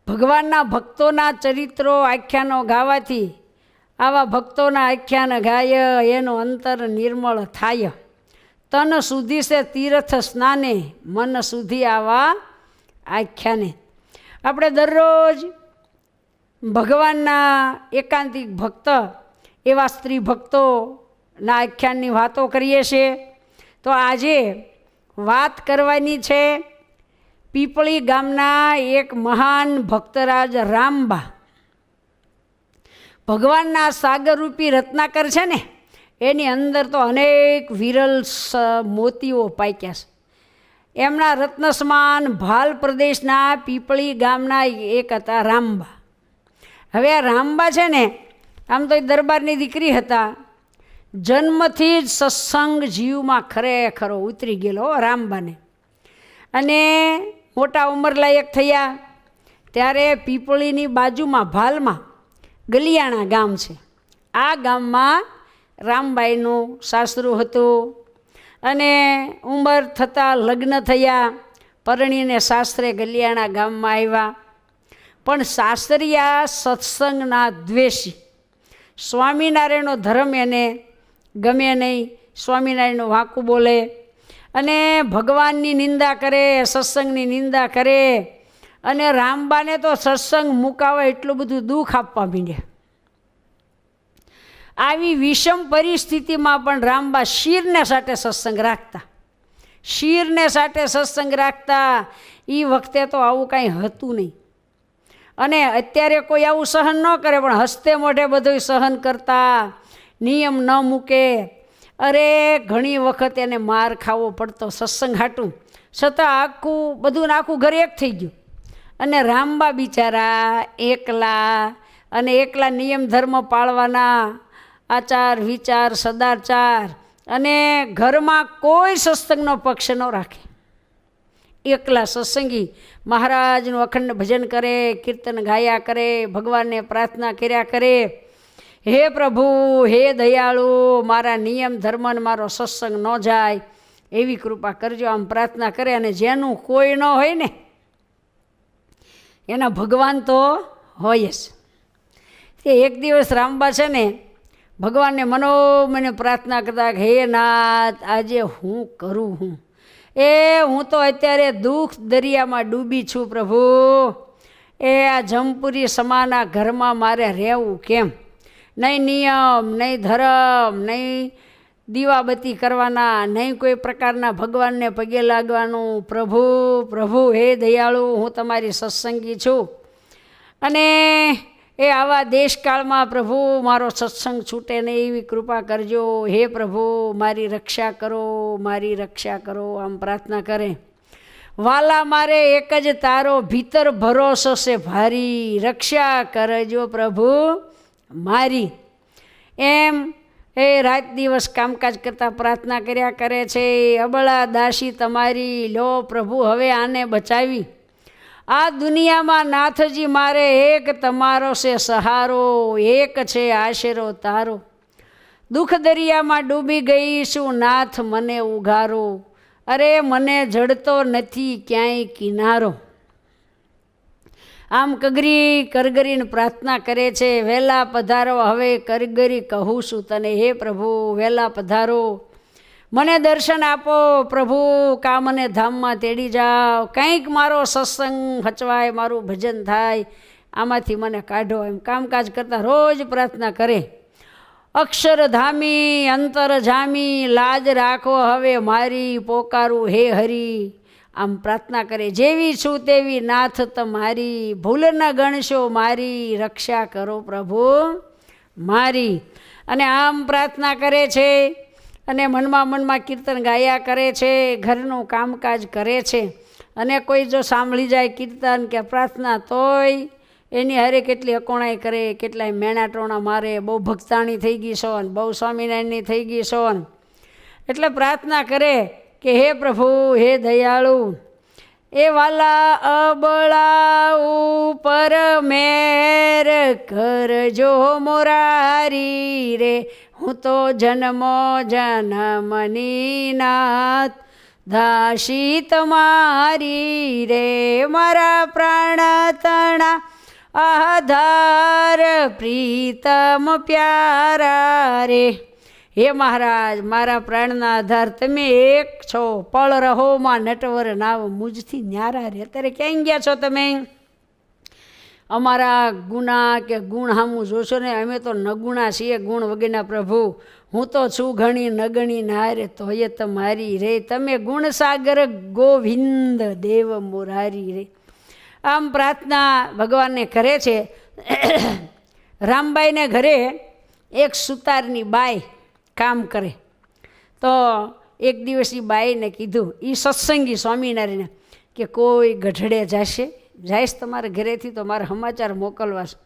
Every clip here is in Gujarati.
ભગવાનના ભક્તોના ચરિત્રો આખ્યાનો ગાવાથી આવા ભક્તોના આખ્યાન ગાય એનું અંતર નિર્મળ થાય. તન સુધી સે તીર્થ સ્નાને મન સુધી આવા આખ્યાને. આપણે દરરોજ ભગવાનના એકાંતિક ભક્ત એવા સ્ત્રી ભક્તોના આખ્યાનની વાતો કરીએ છીએ. તો આજે વાત કરવાની છે પીપળી ગામના એક મહાન ભક્તરાજ રામબા. ભગવાનના સાગરરૂપી રત્નાકર છે ને, એની અંદર તો અનેક વિરલ મોતીઓ પાક્યા છે. એમના રત્ન સમાન ભાલ પ્રદેશના પીપળી ગામના એક હતા રામબા. હવે આ રામબા છે ને, આમ તો એ દરબારની દીકરી હતા. જન્મથી જ સત્સંગ જીવમાં ખરેખરો ઉતરી ગયેલો રામબાને. અને મોટા ઉંમરલાયક થયા ત્યારે પીપળીની બાજુમાં ભાલમાં ગલિયાણા ગામ છે. આ ગામમાં રામબાઈનું સાસરું હતું. અને ઉંમર થતાં લગ્ન થયા, પરણીને સાસરે ગલિયાણા ગામમાં આવ્યા. પણ સાસરિયા સત્સંગના દ્વેષી, સ્વામિનારાયણનો ધર્મ એને ગમે નહીં, સ્વામિનારાયણનું વાંકું બોલે અને ભગવાનની નિંદા કરે, સત્સંગની નિંદા કરે. અને રામબાને તો સત્સંગ મુકાવે એટલું બધું દુઃખ આપવા માંડ્યા. આવી વિષમ પરિસ્થિતિમાં પણ રામબા શીરને સાથે સત્સંગ રાખતા. શીરને સાથે સત્સંગ રાખતા. એ વખતે તો આવું કાંઈ હતું નહીં. અને અત્યારે કોઈ આવું સહન ન કરે, પણ હસ્તે મોઢે બધું સહન કરતા, નિયમ ન મૂકે. અરે ઘણી વખત એને માર ખાવો પડતો સત્સંગ હાટું, છતાં આખું બધું આખું ઘર એક થઈ ગયું. અને રામબા બિચારા એકલા, અને એકલા નિયમ ધર્મ પાળવાના, આચાર વિચાર સદાચાર, અને ઘરમાં કોઈ સત્સંગનો પક્ષ ન રાખે. એકલા સત્સંગી મહારાજનું અખંડ ભજન કરે, કીર્તન ગાયા કરે, ભગવાનને પ્રાર્થના કર્યા કરે. હે પ્રભુ, હે દયાળુ, મારા નિયમ ધર્મને મારો સત્સંગ ન જાય એવી કૃપા કરજો, આમ પ્રાર્થના કરે. અને જેનું કોઈ ન હોય ને, એના ભગવાન તો હોય જ. તે એક દિવસ રામબા છે ને ભગવાનને મનોમને પ્રાર્થના કરતા, હે નાથ, આજે હું કરું હું? હું તો અત્યારે દુઃખ દરિયામાં ડૂબી છું પ્રભુ. આ જમપુરી સમાના ઘરમાં મારે રહેવું કેમ? નહીં નિયમ, નહીં ધર્મ, નહીં દીવાબત્તી કરવાના, નહીં કોઈ પ્રકારના ભગવાનને પગે લાગવાનું. પ્રભુ પ્રભુ, હે દયાળુ, હું તમારી સત્સંગી છું. અને આવા દેશકાળમાં પ્રભુ મારો સત્સંગ છૂટે નહીં એવી કૃપા કરજો. હે પ્રભુ, મારી રક્ષા કરો, મારી રક્ષા કરો, આમ પ્રાર્થના કરે. વાલા મારે એક જ તારો ભીતર ભરોસો છે ભારી, રક્ષા કરજો પ્રભુ મારી. એમ રાત દિવસ કામકાજ કરતાં પ્રાર્થના કર્યા કરે છે. અબળા દાસી તમારી, લો પ્રભુ હવે આને બચાવી. આ દુનિયામાં નાથજી મારે એક તમારો છે સહારો, એક છે આશરો તારો. દુઃખ દરિયામાં ડૂબી ગઈ છું, નાથ મને ઉગારો. અરે મને જડતો નથી ક્યાંય કિનારો. આમ કગરી કરગરીને પ્રાર્થના કરે છે. વહેલા પધારો, હવે કરગરી કહું છું તને, હે પ્રભુ વહેલા પધારો, મને દર્શન આપો પ્રભુ, કામને ધામમાં તેડી જાઓ, કંઈક મારો સત્સંગ હચવાય, મારું ભજન થાય, આમાંથી મને કાઢો. એમ કામકાજ કરતાં રોજ પ્રાર્થના કરે. અક્ષરધામી અંતર જામી, લાજ રાખો હવે મારી, પોકારું હે હરી. આમ પ્રાર્થના કરે. જેવી છું તેવી નાથ તમારી, ભૂલ ન ગણશો મારી, રક્ષા કરો પ્રભુ મારી. અને આમ પ્રાર્થના કરે છે. અને મનમાં કીર્તન ગાયા કરે છે, ઘરનું કામકાજ કરે છે. અને કોઈ જો સાંભળી જાય કીર્તન કે પ્રાર્થના, તોય એની હારે કેટલી અકોણાઈ કરે, કેટલાય મેણા ટોણા મારે. બહુ ભક્તાણી થઈ ગઈ છો ને, બહુ સ્વામિનારાયણની થઈ ગઈ છો ને. એટલે પ્રાર્થના કરે કે હે પ્રભુ, હે દયાળુ, એ વાલા અબળા ઉપર મેર કરજો મોરારી રે. હું તો જન્મો જન્મની નાથ દાસી તમારી રે. મારા પ્રાણ તણા આધાર પ્રીતમ પ્યારા રે. હે મહારાજ, મારા પ્રાણના આધાર તમે એક છો, પળ રહો માં નટવર નાવ મુજથી ન્યારા રે. અત્યારે ક્યાં ગયા છો તમે? અમારા ગુના કે ગુણ સામું જોશો ને, અમે તો નગુણા છીએ, ગુણ વગેરેના પ્રભુ. હું તો છું ઘણી નગણી નારે, તોય તમારી રે. તમે ગુણસાગર ગોવિંદ દેવ મુરારી રે. આમ પ્રાર્થના ભગવાનને કરે છે. રામબાઈને ઘરે એક સુતારની બાઈ કામ કરે. તો એક દિવસ એ બાઈને કીધું, એ સત્સંગી સ્વામિનારાયણ, કે કોઈ ગઢડે જશે, જઈશ તમારા ઘરેથી તો મારે સમાચાર મોકલવા છે.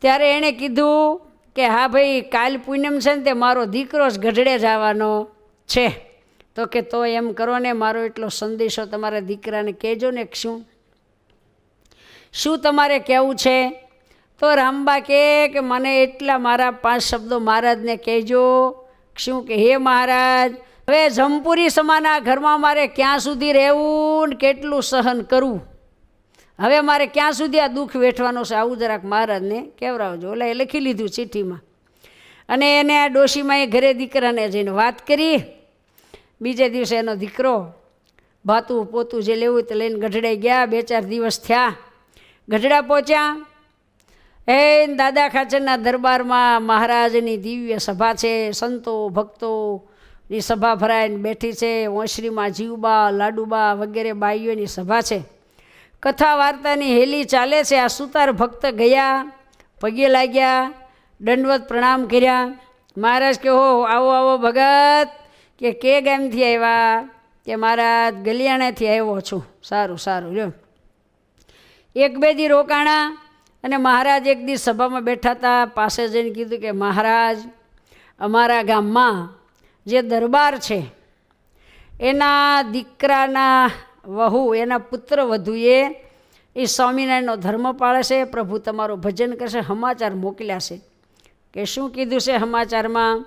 ત્યારે એણે કીધું કે હા ભાઈ, કાલ પૂનમ છે ને તે મારો દીકરો જ ગઢડે જવાનો છે. તો કે તો એમ કરો ને, મારો એટલો સંદેશો તમારા દીકરાને કહેજો ને. શું તમારે કહેવું છે? તો રામબા કે મને એટલા મારા 5 શબ્દો મહારાજને કહેજો. શું કે હે મહારાજ, હવે જમપુરી સમાના ઘરમાં મારે ક્યાં સુધી રહેવું ને કેટલું સહન કરવું? હવે મારે ક્યાં સુધી આ દુઃખ વેઠવાનો છે? આવું જરાક મહારાજને કહેવરાવજો. ઓલા એ લખી લીધું ચિઠ્ઠીમાં. અને એને આ ડોશીમાં એ ઘરે દીકરાને જઈને વાત કરી. બીજે દિવસે એનો દીકરો ભાતું પોતું જે લેવું તે લઈને ગઢડે ગયા. 2-4 દિવસ થયા. ગઢડા પહોંચ્યા. દાદા ખાચરના દરબારમાં મહારાજની દિવ્ય સભા છે. સંતો ભક્તોની સભા ભરાઈને બેઠી છે. ઓસરીમાં જીવબા, લાડુબા વગેરે બાઈઓની સભા છે. કથા વાર્તાની હેલી ચાલે છે. આ સુતાર ભક્ત ગયા, પગે લાગ્યા, દંડવત પ્રણામ કર્યા. મહારાજ કે હો આવો આવો ભગત, કે ગામથી આવ્યા? કે મહારાજ ગલિયાણાથી આવ્યો છું. સારું સારું લ્યો. 1-2 દી રોકાણા. અને મહારાજ એક દી સભામાં બેઠા હતા. પાસે જઈને કીધું કે મહારાજ, અમારા ગામમાં જે દરબાર છે એના દીકરાના વહુ, એના પુત્ર વધુએ એ સ્વામિનારાયણનો ધર્મ પાળે છે. પ્રભુ તમારું ભજન કરશે, સમાચાર મોકલ્યા છે. કે શું કીધું છે સમાચારમાં?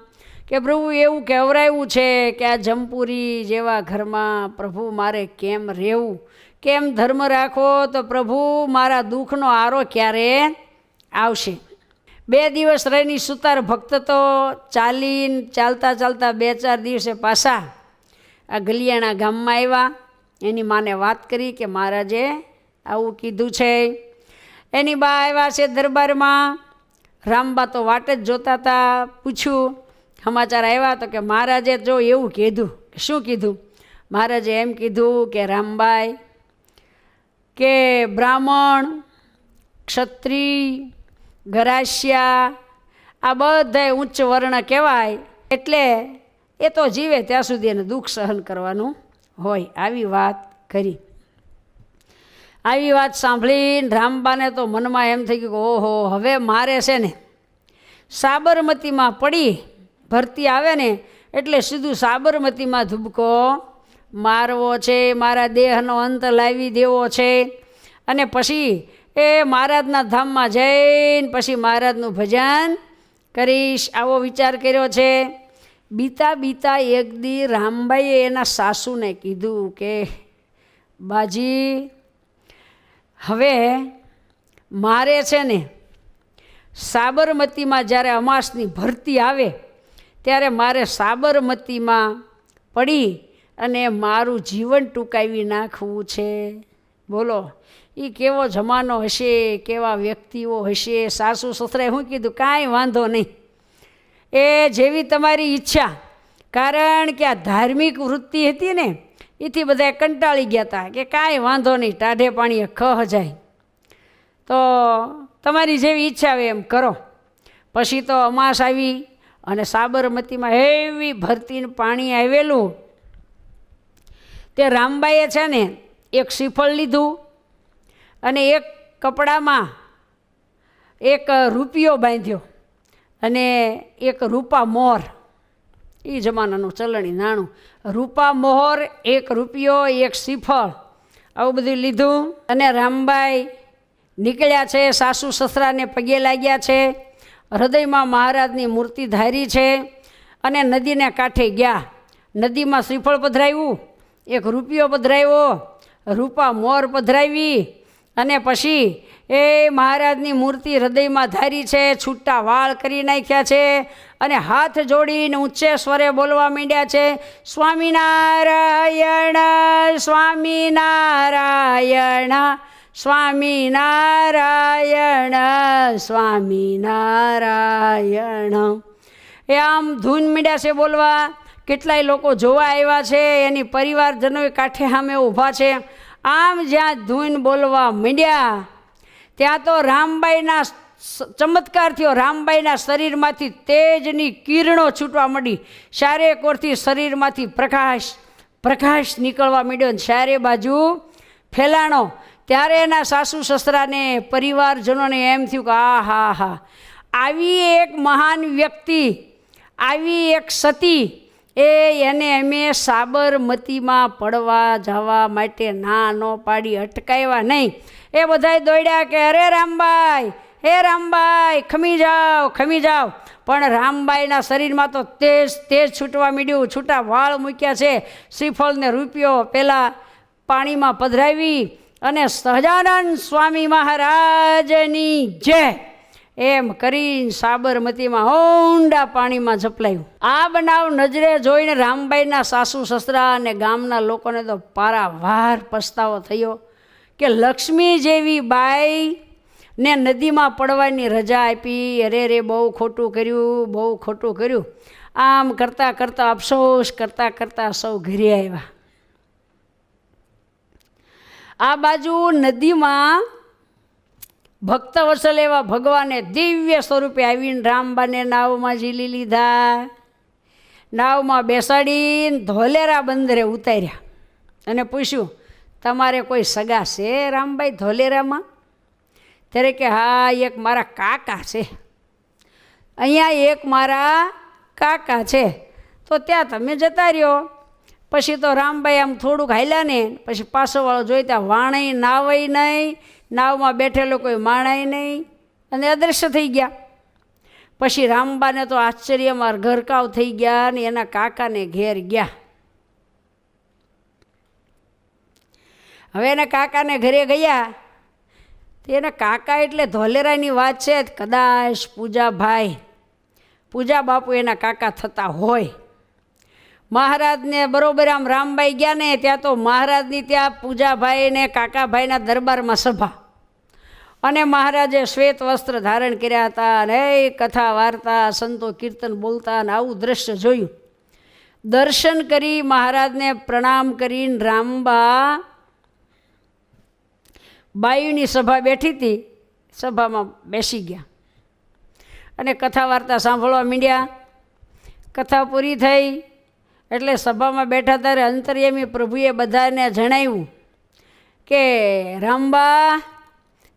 કે પ્રભુ એવું કહેવરાયું છે કે આ જમપુરી જેવા ઘરમાં પ્રભુ મારે કેમ રહેવું, કેમ ધર્મ રાખો, તો પ્રભુ મારા દુઃખનો આરો ક્યારે આવશે? 2 દિવસ રહીને સુતાર ભક્ત તો ચાલતા 2-4 દિવસે પાછા આ ગલિયાણા ગામમાં આવ્યા. એની માને વાત કરી કે મહારાજે આવું કીધું છે. એની બા આવ્યા છે દરબારમાં. રામબા તો વાટ જ જોતા હતા. પૂછ્યું સમાચાર આવ્યા? તો કે મહારાજે જો એવું કીધું. શું કીધું? મહારાજે એમ કીધું કે રામબાઈ, કે બ્રાહ્મણ, ક્ષત્રિય, ગરાસ્યા આ બધા ઉચ્ચ વર્ણ કહેવાય. એટલે એ તો જીવે ત્યાં સુધી એને દુઃખ સહન કરવાનું હોય. આવી વાત કરી. આવી વાત સાંભળીને રામબાને તો મનમાં એમ થઈ ગયું કે ઓહો, હવે મારે છે ને સાબરમતીમાં પડી ભરતી આવે ને એટલે સીધું સાબરમતીમાં ધુબકો મારવો છે. મારા દેહનો અંત લાવી દેવો છે. અને પછી એ મહારાજના ધામમાં જઈને પછી મહારાજનું ભજન કરીશ, આવો વિચાર કર્યો છે. બીતા એક દી રામબાઈએ એના સાસુને કીધું કે બાજી, હવે મારે છે ને સાબરમતીમાં જ્યારે અમાસની ભરતી આવે ત્યારે મારે સાબરમતીમાં પડી અને મારું જીવન ટૂંકાવી નાખવું છે. બોલો, એ કેવો જમાનો હશે, કેવા વ્યક્તિઓ હશે. સાસુ સસરાએ શું કીધું? કાંઈ વાંધો નહીં, એ જેવી તમારી ઈચ્છા. કારણ કે આ ધાર્મિક વૃત્તિ હતી ને એથી બધા કંટાળી ગયા હતા કે કાંઈ વાંધો નહીં, ટાઢે પાણીએ ખહ જાય, તો તમારી જેવી ઈચ્છા આવે એમ કરો. પછી તો અમાસ આવી અને સાબરમતીમાં એવી ભરતીને પાણી આવેલું. તે રામબાઈએ છે ને એક શ્રીફળ લીધું અને એક કપડામાં એક રૂપિયો બાંધ્યો અને એક રૂપા મોહર, એ જમાનાનું ચલણી નાણું, રૂપા મોહર, 1 રૂપિયો, 1 શ્રીફળ, આવું બધું લીધું. અને રામબાઈ નીકળ્યા છે. સાસુ સસરાને પગે લાગ્યા છે. હૃદયમાં મહારાજની મૂર્તિ ધારી છે અને નદીને કાંઠે ગયા. નદીમાં શ્રીફળ પધરાવ્યું, 1 રૂપિયો પધરાવ્યો, રૂપા મોર પધરાવી અને પછી એ મહારાજની મૂર્તિ હૃદયમાં ધારી છે, છૂટા વાળ કરી નાખ્યા છે અને હાથ જોડીને ઊંચે સ્વરે બોલવા માંડ્યા છે, સ્વામિનારાયણ સ્વામિનારાયણ સ્વામિનારાયણ સ્વામિનારાયણ. એ આમ ધૂન માંડ્યા છે બોલવા. કેટલાય લોકો જોવા આવ્યા છે, એની પરિવારજનોએ કાંઠે સામે ઊભા છે. આમ જ્યાં ધૂન બોલવા માંડ્યા ત્યાં તો રામબાઈના ચમત્કાર થયો. રામબાઈના શરીરમાંથી તેજની કિરણો છૂટવા માંડી. ચારે કોરથી શરીરમાંથી પ્રકાશ નીકળવા માંડ્યો અને ચારે બાજુ ફેલાણો. ત્યારે એના સાસુ સસરાને પરિવારજનોને એમ થયું કે આ હા હા, આવી એક મહાન વ્યક્તિ, આવી એક સતી, એને અમે સાબરમતીમાં પડવા જવા માટે ના ન પાડી, અટકાવ્યા નહીં. એ બધાય દોડ્યા કે અરે રામબાઈ, હે રામબાઈ, ખમી જાઓ ખમી જાઓ. પણ રામબાઈના શરીરમાં તો તેજ છૂટવા માંડ્યું. છૂટા વાળ મૂક્યા છે. શ્રીફળને રૂપિયો પહેલાં પાણીમાં પધરાવી અને સહજાનંદ સ્વામી મહારાજની જય એમ કરીને સાબરમતીમાં ઊંડા પાણીમાં ઝપલાયું. આ બનાવ નજરે જોઈને રામબાઈના સાસુ સસરા અને ગામના લોકોને તો પારાવાર પસ્તાવો થયો કે લક્ષ્મી જેવી બાઈ ને નદીમાં પડવાની રજા આપી. અરે રે, બહુ ખોટું કર્યું, બહુ ખોટું કર્યું. આમ કરતાં કરતાં અફસોસ કરતાં કરતાં સૌ ઘરે આવ્યા. આ બાજુ નદીમાં ભક્તવત્સલ એવા ભગવાને દિવ્ય સ્વરૂપે આવીને રામબાને નાવમાં ઝીલી લીધા. નાવમાં બેસાડીને ધોલેરા બંદરે ઉતાર્યા અને પૂછ્યું, તમારે કોઈ સગા છે રામબાઈ ધોલેરામાં? ત્યારે કે હા, એક મારા કાકા છે, અહીંયા એક મારા કાકા છે. તો ત્યાં તમે જતા રહ્યો. પછી તો રામબાઈ આમ થોડુંક હાલ્યા ને પછી પાછો વાળો જોઈ ત્યાં વાણય નાવય નહીં, નાવમાં બેઠેલો કોઈ માણાય નહીં અને અદૃશ્ય થઈ ગયા. પછી રામબાને તો આશ્ચર્યમાં ઘરકાવ થઈ ગયા ને એના કાકાને ઘેર ગયા. હવે એના કાકાને ઘરે ગયા તો એના કાકા એટલે ધોલેરાની વાત છે, કદાચ પૂજા બાપુ એના કાકા થતા હોય. મહારાજને બરોબર આમ રામબાઈ ગયા ને ત્યાં તો મહારાજની ત્યાં પૂજાભાઈ ને કાકાભાઈના દરબારમાં સભા, અને મહારાજે શ્વેત વસ્ત્ર ધારણ કર્યા હતા અને કથા વાર્તા સંતો કીર્તન બોલતા અને આવું દ્રશ્ય જોયું. દર્શન કરી મહારાજને પ્રણામ કરીને રામબા બાયુની સભા બેઠી હતી, સભામાં બેસી ગયા અને કથા વાર્તા સાંભળવા માંડ્યા. કથા પૂરી થઈ એટલે સભામાં બેઠા ત્યારે અંતર્યામી પ્રભુએ બધાને જણાવ્યું કે રામબા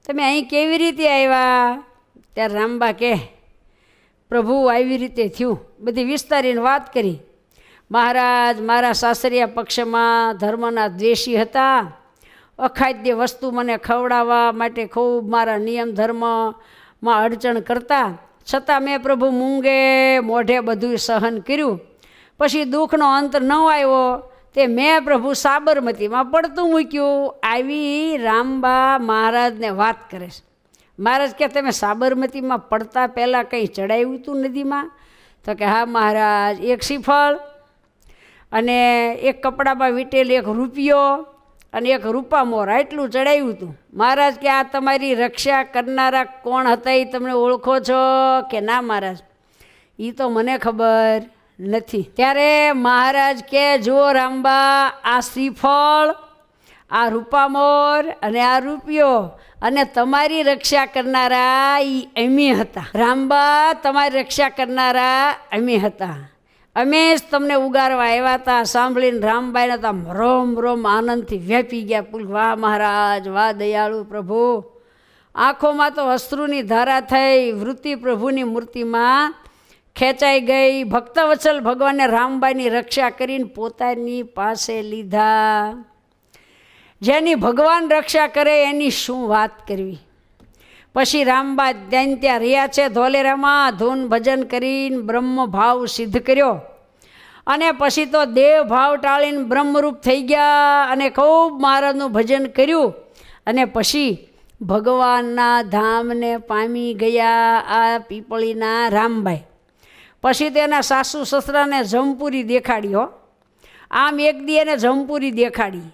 તમે અહીં કેવી રીતે આવ્યા? ત્યારે રામબા કહે, પ્રભુ આવી રીતે થયું. બધી વિસ્તારીને વાત કરી. મહારાજ મારા સાસરિયા પક્ષમાં ધર્મના દ્વેષી હતા. અખાદ્ય વસ્તુ મને ખવડાવવા માટે ખૂબ મારા નિયમ ધર્મમાં અડચણ કરતા, છતાં મેં પ્રભુ મૂંગે મોઢે બધું સહન કર્યું. પછી દુઃખનો અંત ન આવ્યો તે મેં પ્રભુ સાબરમતીમાં પડતું મૂક્યું. આવી રામબા મહારાજને વાત કરે છે. મહારાજ કે તમે સાબરમતીમાં પડતા પહેલાં કંઈ ચડાવ્યું હતું નદીમાં? તો કે હા મહારાજ, એક શ્રીફળ અને એક કપડામાં વીટેલ એક રૂપિયો અને એક રૂપામોર, આટલું ચડાવ્યું હતું. મહારાજ કે આ તમારી રક્ષા કરનારા કોણ હતા એ તમે ઓળખો છો? કે ના મહારાજ, એ તો મને ખબર નથી. ત્યારે મહારાજ કે જુઓ રામબા, આ શ્રીફળ, આ રૂપામોર અને આ રૂપિયો અને તમારી રક્ષા કરનારા એ અમે હતા. રામબા, તમારી રક્ષા કરનારા અમે હતા. અમે જ તમને ઉગારવા આવ્યા હતા. સાંભળીને રામબાઈને તો રોમ રોમ આનંદથી વ્યાપી ગયા. પુલ, વાહ મહારાજ, વાહ દયાળુ પ્રભુ. આંખોમાં તો અશ્રુની ધારા થઈ. વૃત્તિ પ્રભુની મૂર્તિમાં ખેંચાઈ ગઈ. ભક્તવત્સલ ભગવાને રામબાઈની રક્ષા કરીને પોતાની પાસે લીધા. જેની ભગવાન રક્ષા કરે એની શું વાત કરવી. પછી રામબા ત્યાં રહ્યા છે ધોલેરામાં. ધૂન ભજન કરીને બ્રહ્મ ભાવ સિદ્ધ કર્યો અને પછી તો દેહ ભાવ ટાળીને બ્રહ્મરૂપ થઈ ગયા અને ખૂબ મહારાજનું ભજન કર્યું અને પછી ભગવાનના ધામને પામી ગયા આ પીપળીના રામબાઈ. પછી તેના સાસુ સસરાને જમપુરી દેખાડી હો. આમ એક દી એને જમપુરી દેખાડી.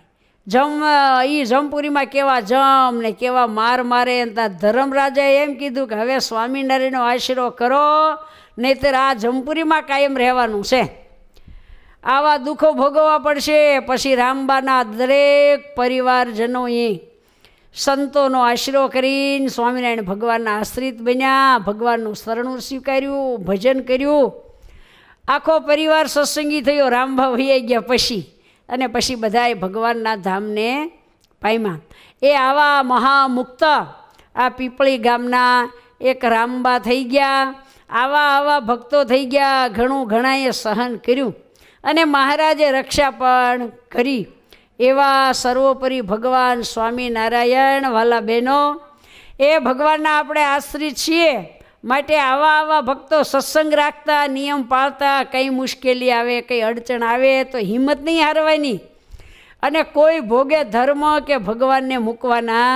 એ જમપુરીમાં કેવા જમ ને કેવા માર મારે. ધર્મરાજાએ એમ કીધું કે હવે સ્વામિનારાયણનો આશરો કરો, નહીંતર આ જમપુરીમાં કાયમ રહેવાનું છે, આવા દુઃખો ભોગવવા પડશે. પછી રામબાના દરેક પરિવારજનોએ સંતોનો આશરો કરીને સ્વામિનારાયણ ભગવાનના આશ્રિત બન્યા, ભગવાનનું શરણું સ્વીકાર્યું, ભજન કર્યું. આખો પરિવાર સત્સંગી થયો રામબા વૈયા ગયા પછી, અને પછી બધાએ ભગવાનના ધામને પામ્યા. એ આવા મહામુક્ત આ પીપળી ગામના એક રામબા થઈ ગયા. આવા ભક્તો થઈ ગયા. ઘણાએ સહન કર્યું અને મહારાજે રક્ષા પણ કરી. એવા સર્વોપરી ભગવાન સ્વામિનારાયણ. વાલા બહેનો, એ ભગવાનના આપણે આશ્રિત છીએ, માટે આવા ભક્તો સત્સંગ રાખતા, નિયમ પાળતા. કંઈ મુશ્કેલી આવે, કંઈ અડચણ આવે તો હિંમત નહીં હારવાની, અને કોઈ ભોગે ધર્મ કે ભગવાનને મૂકવાના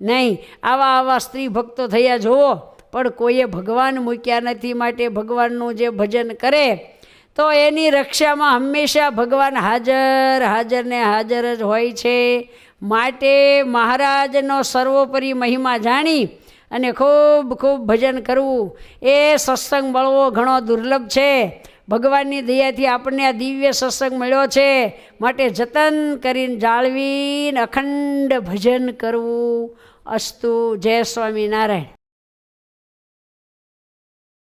નહીં. આવા સ્ત્રી ભક્તો થયા જુઓ, પણ કોઈએ ભગવાન મૂક્યા નથી. માટે ભગવાનનું જે ભજન કરે તો એની રક્ષામાં હંમેશા ભગવાન હાજર ને હાજર જ હોય છે. માટે મહારાજનો સર્વોપરી મહિમા જાણી અને ખૂબ ભજન કરવું, એ સત્સંગ મળવો ઘણો દુર્લભ છે. ભગવાનની દયાથી આપણને આ દિવ્ય સત્સંગ મળ્યો છે, માટે જતન કરીને જાળવીને અખંડ ભજન કરવું. અસ્તુ. જય સ્વામિનારાયણ.